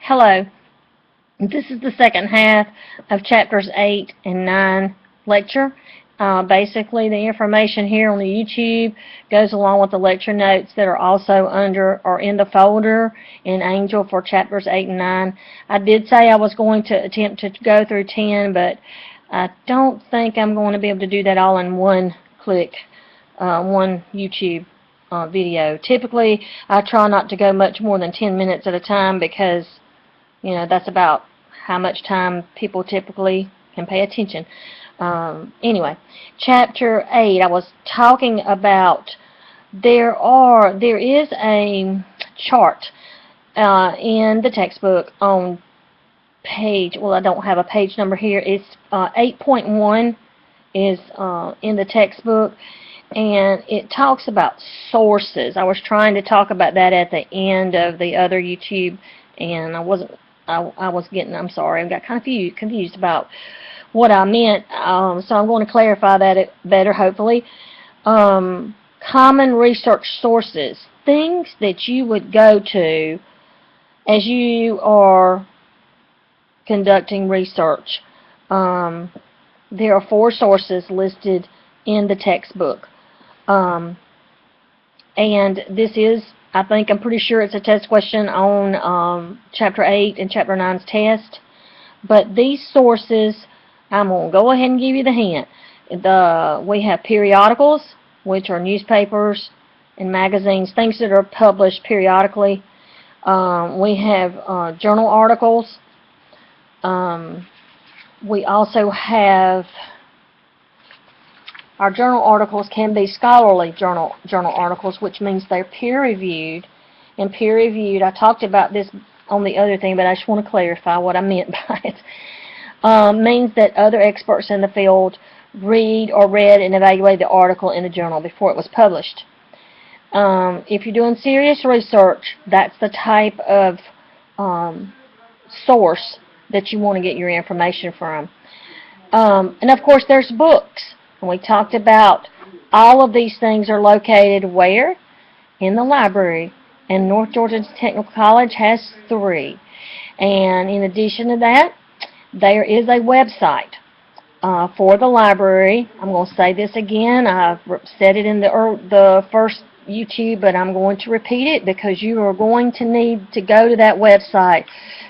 Hello. This is the second half of chapters 8 and 9 lecture. Basically, the information here on the YouTube goes along with the lecture notes that are also under or in the folder in Angel for chapters 8 and 9. I did say I was going to attempt to go through 10, but I don't think I'm going to be able to do that all in one click, one YouTube video. Typically, I try not to go much more than 10 minutes at a time because that's about how much time people typically can pay attention. Anyway, chapter 8, I was talking about there is a chart in the textbook on page, well, I don't have a page number here. It's 8.1 is in the textbook, and it talks about sources. I was trying to talk about that at the end of the other YouTube, and I was sorry, I got kind of confused about what I meant, so I'm going to clarify that better, hopefully. Common research sources, things that you would go to as you are conducting research. There are 4 sources listed in the textbook, and this is, I'm pretty sure it's a test question on Chapter 8 and Chapter 9's test. But these sources, I'm going to go ahead and give you the hint. We have periodicals, which are newspapers and magazines, things that are published periodically. We have journal articles. We also have, our journal articles can be scholarly journal articles, which means they're peer-reviewed. And peer-reviewed, I talked about this on the other thing, but I just want to clarify what I meant by it. Means that other experts in the field read and evaluate the article in the journal before it was published. If you're doing serious research, that's the type of source that you want to get your information from. And of course, there's books. And we talked about all of these things are located where? In the library. And North Georgia Technical College has 3. And in addition to that, there is a website for the library. I'm going to say this again. I've said it in the first YouTube, but I'm going to repeat it because you are going to need to go to that website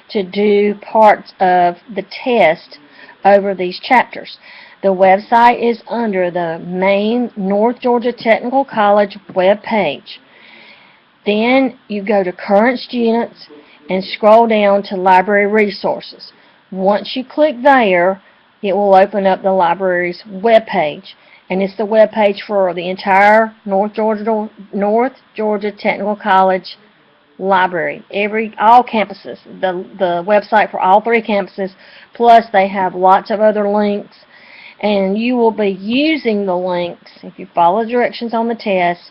to do parts of the test over these chapters. The website is under the main North Georgia Technical College web page. Then you go to current students and scroll down to library resources. Once you click there, it will open up the library's web page, and it's the web page for the entire North Georgia Technical College library. All campuses, the website for all 3 campuses, plus they have lots of other links. And you will be using the links, if you follow the directions on the test,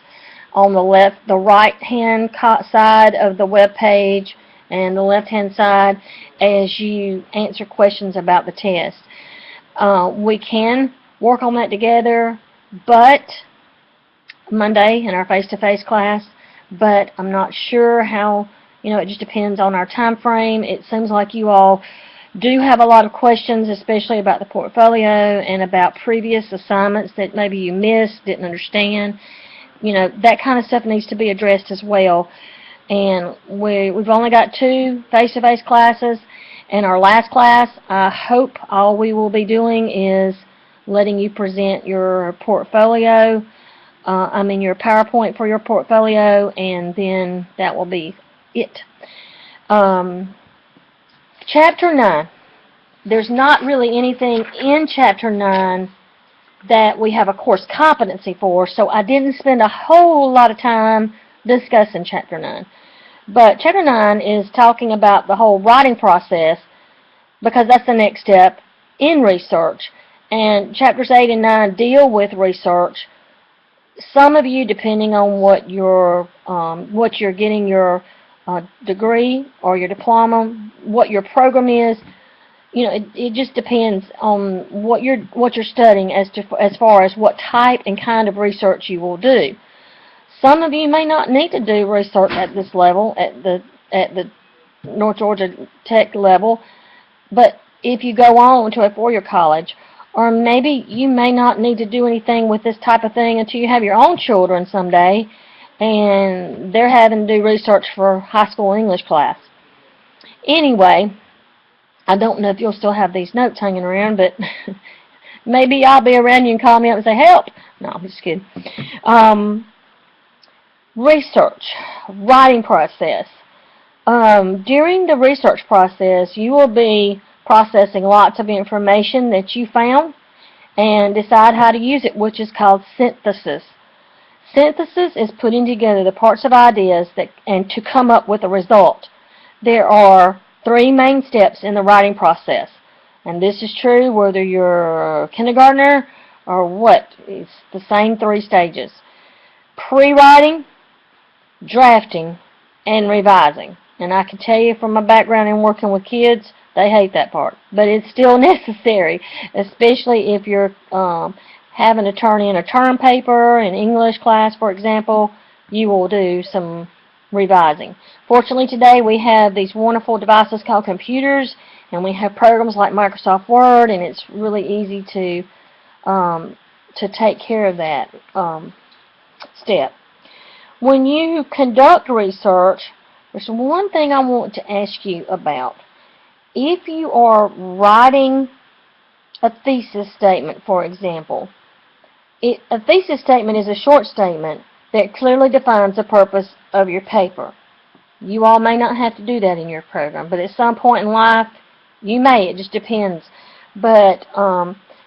on the right-hand side of the web page and the left-hand side as you answer questions about the test. We can work on that together, but Monday in our face-to-face class, but I'm not sure how, it just depends on our time frame. It seems like you all do have a lot of questions, especially about the portfolio and about previous assignments that maybe you missed, didn't understand. That kind of stuff needs to be addressed as well. And we've only got 2 face-to-face classes. And our last class, I hope all we will be doing is letting you present your portfolio, your PowerPoint for your portfolio, and then that will be it. Chapter 9. There's not really anything in Chapter 9 that we have a course competency for, so I didn't spend a whole lot of time discussing Chapter 9. But Chapter 9 is talking about the whole writing process because that's the next step in research. And Chapters 8 and 9 deal with research. Some of you, depending on what you're getting your degree or your diploma, what your program is, it just depends on what you're studying as far as what type and kind of research you will do. Some of you may not need to do research at this level, at the North Georgia Tech level, but if you go on to a four-year college, or maybe you may not need to do anything with this type of thing until you have your own children someday, and they're having to do research for high school English class. Anyway, I don't know if you'll still have these notes hanging around, but maybe I'll be around. You can call me up and say, help. No, I'm just kidding. Research, writing process. During the research process, you will be processing lots of information that you found and decide how to use it, which is called synthesis. Synthesis is putting together the parts of ideas and to come up with a result. There are three main steps in the writing process, and this is true whether you're a kindergartner or what. It's the same three stages: pre-writing, drafting, and revising. And I can tell you from my background in working with kids, they hate that part. But it's still necessary, especially if you're having to turn in a term paper in English class, for example. You will do some revising. Fortunately today we have these wonderful devices called computers, and we have programs like Microsoft Word, and it's really easy to take care of that step. When you conduct research, there's one thing I want to ask you about. If you are writing a thesis statement, for example, a thesis statement is a short statement that clearly defines the purpose of your paper. You all may not have to do that in your program, but at some point in life, you may. It just depends. But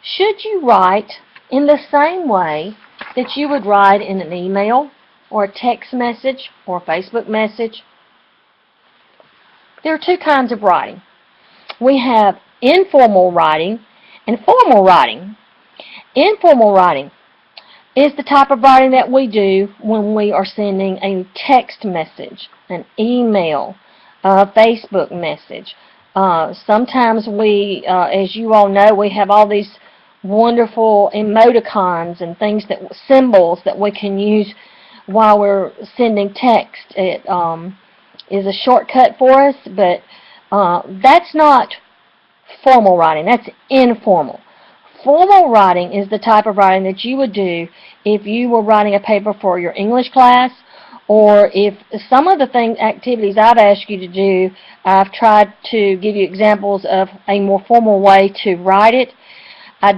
should you write in the same way that you would write in an email or a text message or a Facebook message? There are two kinds of writing. We have informal writing and formal writing. Informal writing is the type of writing that we do when we are sending a text message, an email, a Facebook message. Sometimes we, as you all know, we have all these wonderful emoticons and things, symbols that we can use while we're sending text. It is a shortcut for us, but that's not formal writing. That's informal. Formal writing is the type of writing that you would do if you were writing a paper for your English class, or if some of the activities I've asked you to do, I've tried to give you examples of a more formal way to write it. I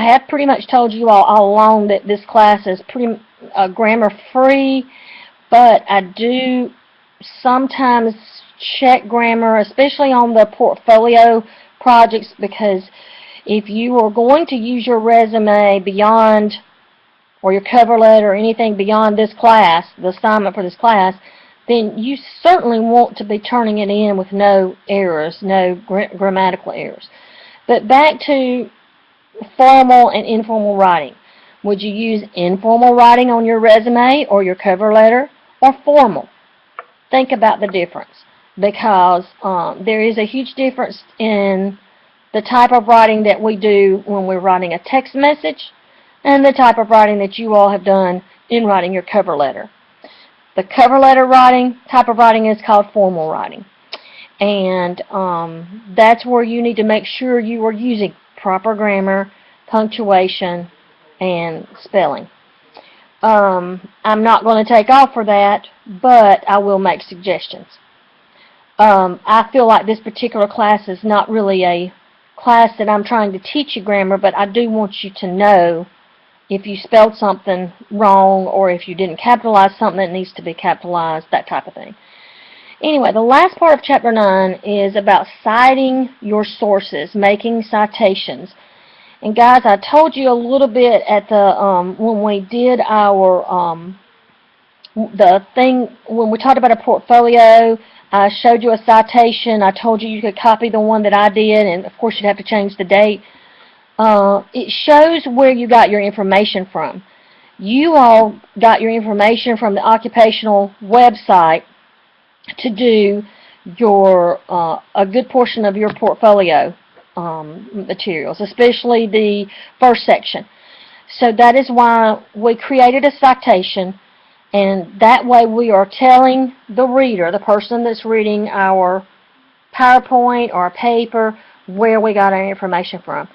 have pretty much told you all along that this class is pretty grammar free, but I do sometimes check grammar, especially on the portfolio projects, because if you are going to use your resume beyond, or your cover letter or anything beyond this class, the assignment for this class, then you certainly want to be turning it in with no errors, no grammatical errors. But back to formal and informal writing. Would you use informal writing on your resume or your cover letter, or formal? Think about the difference, because there is a huge difference in the type of writing that we do when we're writing a text message and the type of writing that you all have done in writing your cover letter. The cover letter type of writing is called formal writing, and that's where you need to make sure you are using proper grammar, punctuation, and spelling. I'm not going to take off for that, but I will make suggestions. I feel like this particular class is not really a class that I'm trying to teach you grammar, but I do want you to know if you spelled something wrong, or if you didn't capitalize something that needs to be capitalized, that type of thing. Anyway, the last part of Chapter 9 is about citing your sources, making citations. And guys, I told you a little bit at the when we did our when we talked about a portfolio. I showed you a citation. I told you you could copy the one that I did, and of course you'd have to change the date. It shows where you got your information from. You all got your information from the occupational website to do your a good portion of your portfolio materials, especially the first section. So that is why we created a citation, and that way we are telling the reader, the person that's reading our PowerPoint or a paper where we got our information from.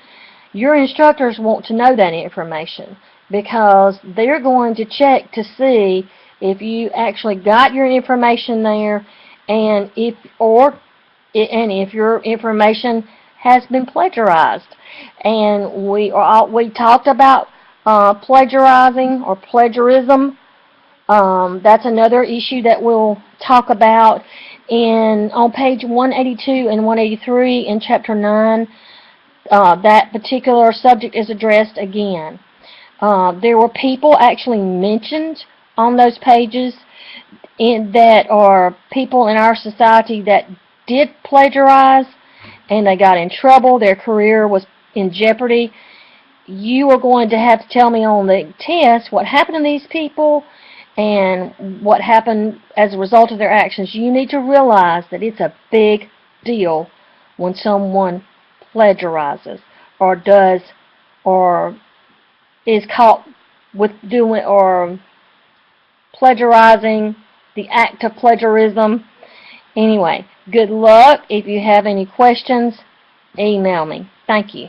Your instructors want to know that information because they're going to check to see if you actually got your information there and if your information has been plagiarized. And we talked about plagiarizing or plagiarism. That's another issue that we'll talk about on page 182 and 183 in chapter 9. That particular subject is addressed again. There were people actually mentioned on those pages that are people in our society that did plagiarize and they got in trouble. Their career was in jeopardy. You are going to have to tell me on the test what happened to these people and what happened as a result of their actions. You need to realize that it's a big deal when someone plagiarizes or is caught with doing or plagiarizing, the act of plagiarism. Anyway, good luck. If you have any questions, email me. Thank you.